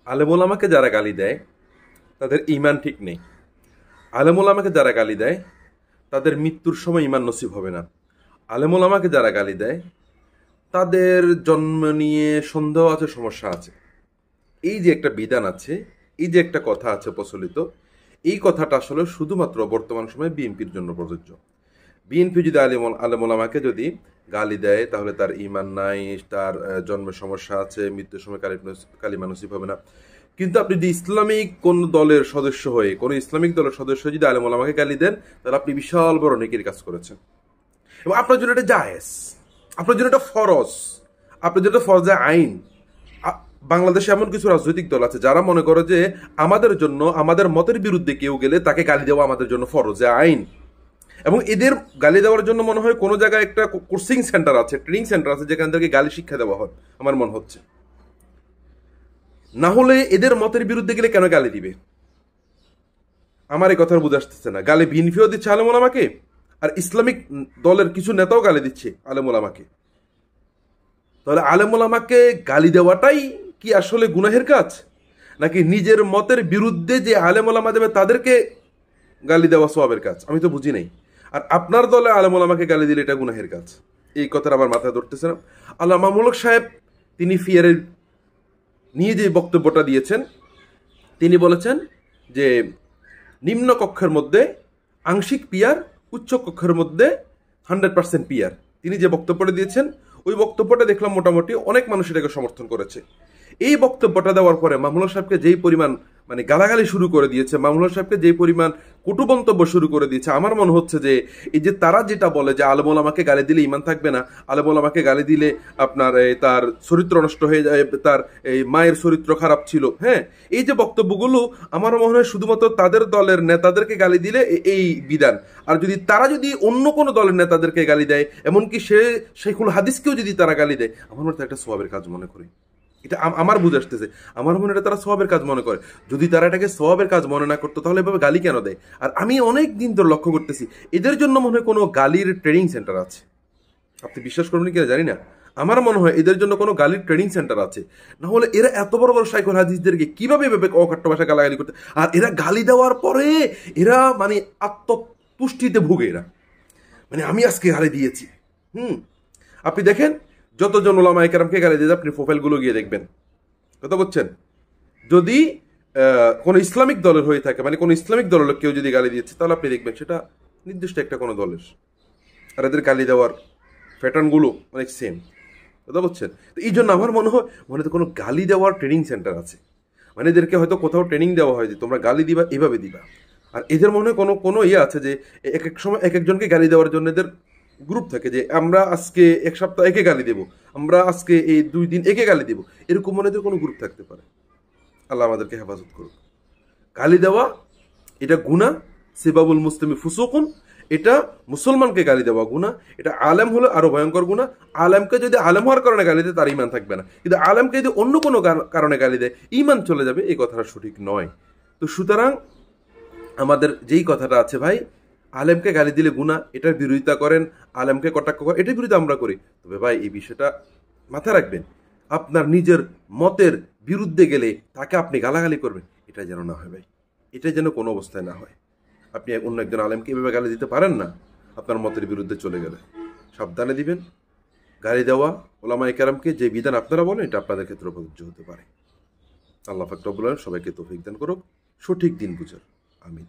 আলেম ওলামাকে যারা গালি দেয় তাদের ঈমান ঠিক নেই। আলেম ওলামাকে যারা গালি দেয় তাদের মৃত্যুর সময় ঈমান নসিব হবে না। আলেম ওলামাকে যারা গালি দেয় তাদের জন্ম নিয়ে সন্দেহ আছে, সমস্যা আছে। এই যে একটা বিধান আছে, এই যে একটা কথা আছে প্রচলিত, এই কথাটা আসলে শুধুমাত্র বর্তমান সময়ে বিএনপির জন্য প্রযোজ্য। বিএনপি যদি আলেম ওলামাকে যদি গালি দেয় তাহলে তার ঈমান নাই, তার জন্মের সমস্যা আছে, মৃত্যুর সময় কালিমা নসিব হবে না। কিন্তু আপনি যদি ইসলামিক কোন দলের সদস্য হয়ে, কোন ইসলামিক দলের সদস্য যদি আলেম ওলামাকে গালি দেন, তাহলে আপনি বিশাল বড় নেকির কাজ করেছেন এবং আপনার জন্য এটা জায়েজ, আপনার জন্য এটা ফরজ, আপনার জন্য ফরজে আইন। বাংলাদেশে এমন কিছু রাজনৈতিক দল আছে যারা মনে করে যে আমাদের জন্য, আমাদের মতের বিরুদ্ধে কেউ গেলে তাকে গালি দেওয়া আমাদের জন্য ফরজে আইন। এবং এদের গালি দেওয়ার জন্য মনে হয় কোনো জায়গায় একটা কোচিং সেন্টার আছে, ট্রেনিং সেন্টার আছে, যেখান থেকে গালি শিক্ষা দেওয়া হয় আমার মনে হচ্ছে। না হলে এদের মতের বিরুদ্ধে গেলে কেন গালি দিবে? আমার এই কথার বুঝে আসতেছে না। গালি বিএনপিও দিচ্ছে আলেম ওলামাকে, আর ইসলামিক দলের কিছু নেতাও গালি দিচ্ছে আলেম ওলামাকে। তাহলে আলেম ওলামাকে গালি দেওয়াটাই কি আসলে গুনাহের কাজ, নাকি নিজের মতের বিরুদ্ধে যে আলেম ওলামা দেবে তাদেরকে গালি দেওয়া সওয়াবের কাজ? আমি তো বুঝি নাই। আর আপনার দলে আলেম ওলামাকে গালি দিলে এটা গুনাহের কাজ, এই কথাটা আমার মাথায় ধরতেছে না। আল্লামা মুলক সাহেব তিনি ফিয়ারের নিয়ে যে বক্তব্যটা দিয়েছেন, তিনি বলেছেন যে নিম্ন কক্ষের মধ্যে আংশিক পিয়ার, উচ্চ কক্ষের মধ্যে 100% পিয়ার। তিনি যে বক্তব্যটা দিয়েছেন ওই বক্তব্যটা দেখলাম মোটামুটি অনেক মানুষ এটাকে সমর্থন করেছে। এই বক্তব্যটা দেওয়ার পরে মামুনুল সাহেবকে যেই পরিমাণ গালাগালি শুরু করে দিয়েছে, মামুনুল সাহেবকে যেই পরিমাণ কটু মন্তব্য শুরু করে দিয়েছে, আমার মনে হচ্ছে যে এই যে তারা যেটা বলে যে আলেম ওলামাকে গালি দিলে ঈমান থাকবে না, আলেম ওলামাকে গালি দিলে আপনার তার চরিত্র নষ্ট হয়ে যায়, তার এই মায়ের চরিত্র খারাপ ছিল, হ্যাঁ, এই যে বক্তব্যগুলো আমার মনে হয় শুধুমাত্র তাদের দলের নেতাদেরকে গালি দিলে এই বিধান। আর যদি তারা যদি অন্য কোনো দলের নেতাদেরকে গালি দেয়, এমনকি শেখুল হাদিসকেও যদি তারা গালি দেয়, আমার মনে হয় একটা সওয়াবের কাজ মনে করি। এটা আমার বুঝে আসতেছে, আমার মনে এটা তারা সওয়াবের কাজ মনে করে। যদি তারা এটাকে সওয়াবের কাজ মনে না করতো তাহলে এভাবে গালি কেন দেয়? আর আমি অনেক দিন ধরে লক্ষ্য করতেছি এদের জন্য মনে হয় কোনো গালির ট্রেনিং সেন্টার আছে। আপনি বিশ্বাস করবেন কিনা জানি না, আমার মনে হয় এদের জন্য কোনো গালির ট্রেনিং সেন্টার আছে। না হলে এরা এত বড় বড় শাইখুল হাদিসদেরকে কিভাবে এভাবে অকাট্য ভাষায় গালাগালি করতে? আর এরা গালি দেওয়ার পরে এরা আত্মতুষ্টিতে ভুগে। এরা আমি আজকে গালি দিয়েছি। আপনি দেখেন যতজন ওলামা একরামকে গালি দিয়ে আপনি প্রোফাইলগুলো গিয়ে দেখবেন, কথা বলছেন। যদি কোনো ইসলামিক দলের হয়ে থাকে, কোনো ইসলামিক দলের কেউ যদি গালি দিয়েছে, তাহলে আপনি দেখবেন সেটা নির্দিষ্ট একটা কোনো দলের। আর এদের গালি দেওয়ার প্যাটার্নগুলো অনেক সেম, কথা বলছেন। তো এই জন্য আমার মনে হয় কোনো গালি দেওয়ার ট্রেনিং সেন্টার আছে, এদেরকে হয়তো কোথাও ট্রেনিং দেওয়া হয় যে তোমরা গালি দিবা, এভাবে দিবা। আর এদের মনে হয় কোনো কোনো ইয়ে আছে যে এক এক সময় এক একজনকে গালি দেওয়ার জন্য এদের গ্রুপ থাকে, যে আমরা আজকে এক সপ্তাহ একে গালি দেব, আমরা আজকে এই 2 দিন একে গালি দেব, এরকম এদের কোনো গ্রুপ থাকতে পারে। আল্লাহ আমাদেরকে হেফাজত করুক। গালি দেওয়া এটা গুনাহ, সিবাবুল মুসলিমি ফুসুকুন, এটা মুসলমানকে গালি দেওয়া গুনাহ। এটা আলেম হলে আরো ভয়ঙ্কর গুনাহ। আলেমকে যদি আলেম হওয়ার কারণে গালি দেয় তার ঈমান থাকবে না, কিন্তু আলেমকে যদি অন্য কোনো কারণে গালি দেয় ঈমান চলে যাবে, এই কথাটা সঠিক নয়। তো সুতরাং আমাদের যেই কথাটা আছে ভাই, আলেমকে গালি দিলে গুনাহ, এটার বিরোধিতা করেন, আলেমকে কটাক্ষ করেন, এটার বিরুদ্ধে আমরা করি। তবে ভাই এই বিষয়টা মাথায় রাখবেন, আপনার নিজের মতের বিরুদ্ধে গেলে তাকে আপনি গালাগালি করবেন, এটা যেন না হয় ভাই, এটা যেন কোনো অবস্থায় না হয়। আপনি অন্য একজন আলেমকে এভাবে গালি দিতে পারেন না আপনার মতের বিরুদ্ধে চলে গেলে। সাবধানে দিবেন। গালি দেওয়া ওলামায়ে কেরামকে যে বিধান আপনারা বলেন, এটা আপনাদের ক্ষেত্রে প্রযোজ্য হতে পারে। আল্লাহ পাক রব্বুল আলামিন সবাইকে তৌফিক দান করুক সঠিক দিন বুঝার। আমিন।